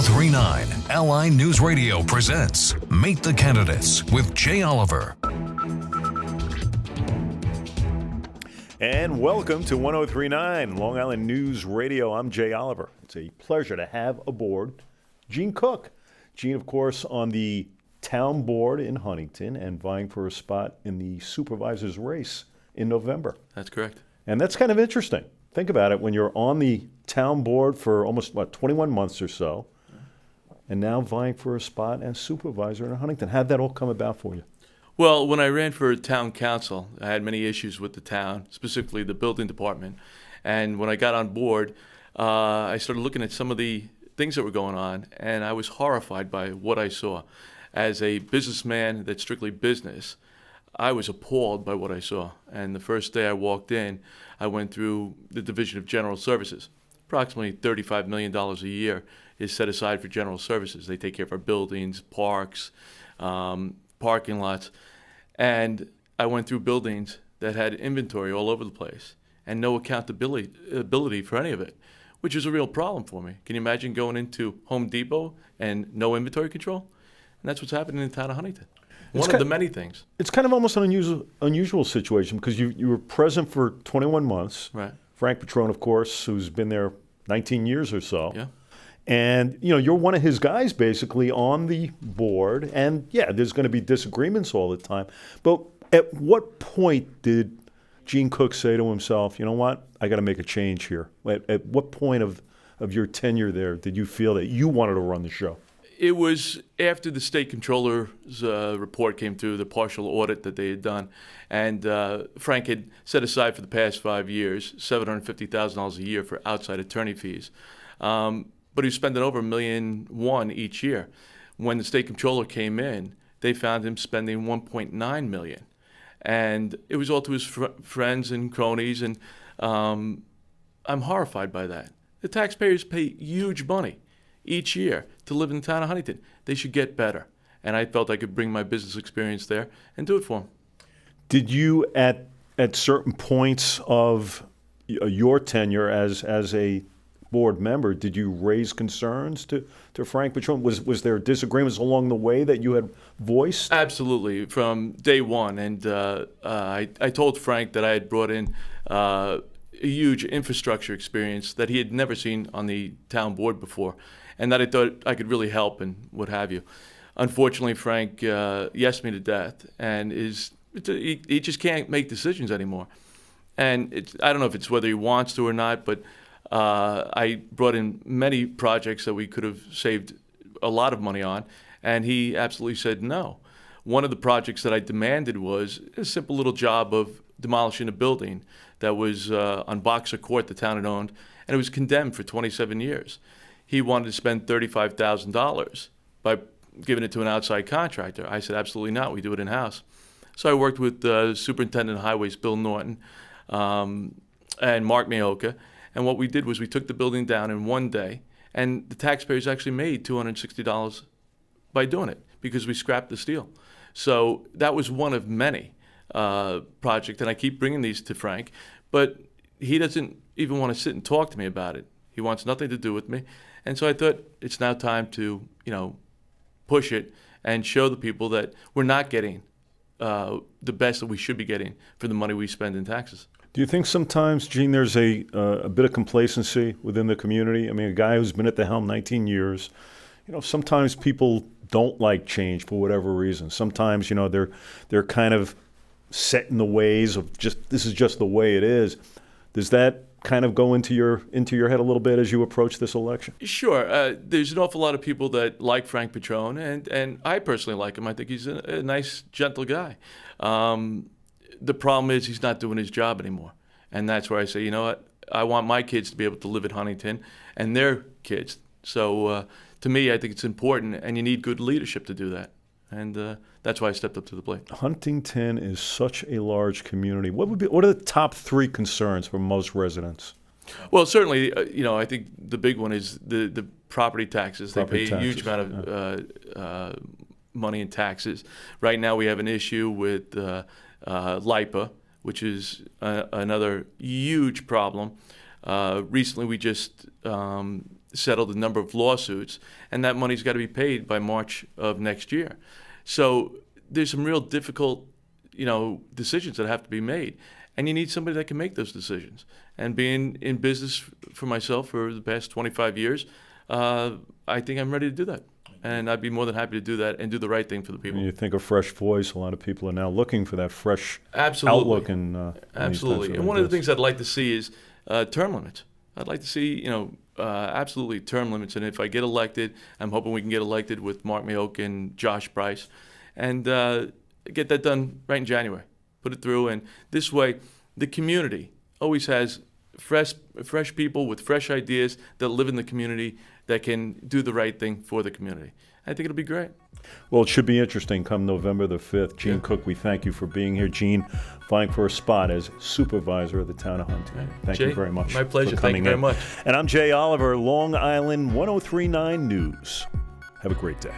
1039 Ally News Radio presents Meet the Candidates with Jay Oliver. And welcome to 1039 Long Island News Radio. I'm Jay Oliver. It's a pleasure to have aboard Eugene Cook. Gene, of course, on the town board in Huntington and vying for a spot in the supervisor's race in November. That's correct. And that's kind of interesting. Think about it, when you're on the town board for almost, 21 months or so, and now vying for a spot as supervisor in Huntington. How'd that all come about for you? Well, when I ran for town council, I had many issues with the town, specifically the building department. And when I got on board, I started looking at some of the things that were going on, and I was horrified by what I saw. As a businessman that's strictly business, I was appalled by what I saw. And the first day I walked in, I went through the Division of General Services. Approximately $35 million a year is set aside for general services. They take care of our buildings, parks, parking lots. And I went through buildings that had inventory all over the place and no accountability for any of it, which is a real problem for me. Can you imagine going into Home Depot and no inventory control? And that's what's happening in the town of Huntington. One of the many things. It's kind of almost an unusual situation because you were present for 21 months. Right. Frank Petrone, of course, who's been there 19 years or so. Yeah. And, you're one of his guys basically on the board. And, yeah, there's going to be disagreements all the time. But at what point did Gene Cook say to himself, you know what, I got to make a change here? At what point of your tenure there did you feel that you wanted to run the show? It was after the state controller's report came through, the partial audit that they had done, and Frank had set aside for the past 5 years $750,000 a year for outside attorney fees. But he was spending over $1.1 million each year. When the state controller came in, they found him spending $1.9 million. And it was all to his friends and cronies, and I'm horrified by that. The taxpayers pay huge money each year to live in the town of Huntington. They should get better. And I felt I could bring my business experience there and do it for them. Did you, at certain points of your tenure as a board member, did you raise concerns to Frank Petrone? Was there disagreements along the way that you had voiced? Absolutely, from day one. And I told Frank that I had brought in a huge infrastructure experience that he had never seen on the town board before, and that I thought I could really help and what have you. Unfortunately, Frank yesed me to death, and he just can't make decisions anymore. And I don't know if it's whether he wants to or not, but I brought in many projects that we could have saved a lot of money on, and he absolutely said no. One of the projects that I demanded was a simple little job of demolishing a building that was on Boxer Court the town had owned, and it was condemned for 27 years. He wanted to spend $35,000 by giving it to an outside contractor. I said, absolutely not. We do it in-house. So I worked with Superintendent of Highways, Bill Norton, and Mark Mayoka. And what we did was we took the building down in one day, and the taxpayers actually made $260 by doing it because we scrapped the steel. So that was one of many projects, and I keep bringing these to Frank, but he doesn't even want to sit and talk to me about it. He wants nothing to do with me. And so I thought it's now time to, push it and show the people that we're not getting the best that we should be getting for the money we spend in taxes. Do you think sometimes, Gene, there's a bit of complacency within the community? I mean, a guy who's been at the helm 19 years, sometimes people don't like change for whatever reason. Sometimes, they're kind of set in the ways of this is just the way it is. Does that kind of go into your head a little bit as you approach this election? Sure. There's an awful lot of people that like Frank Petrone, and I personally like him. I think he's a nice, gentle guy. The problem is he's not doing his job anymore. And that's where I say, you know what, I want my kids to be able to live in Huntington and their kids. So to me, I think it's important, and you need good leadership to do that. And that's why I stepped up to the plate. Huntington is such a large community. What are the top three concerns for most residents? Well, certainly, I think the big one is the property taxes. They pay a huge amount of money in taxes. Right now, we have an issue with LIPA, which is another huge problem. Recently, we just settled a number of lawsuits, and that money's got to be paid by March of next year. So there's some real difficult, decisions that have to be made, and you need somebody that can make those decisions. And being in business for myself for the past 25 years, I think I'm ready to do that. And I'd be more than happy to do that and do the right thing for the people. When you think of fresh voice, a lot of people are now looking for that fresh Absolutely. outlook. And Absolutely. And one of the things I'd like to see is term limits. I'd like to see, absolutely term limits. And if I get elected, I'm hoping we can get elected with Mark Mayock and Josh Bryce, and get that done right in January. Put it through, and this way, the community always has fresh people with fresh ideas that live in the community that can do the right thing for the community. I think it'll be great. Well, it should be interesting come November the 5th. Gene Cook, we thank you for being here. Gene, vying for a spot as supervisor of the town of Huntington. Thank you very much. My pleasure. For Thank you coming very in. much. And I'm Jay Oliver, Long Island 1039 News. Have a great day.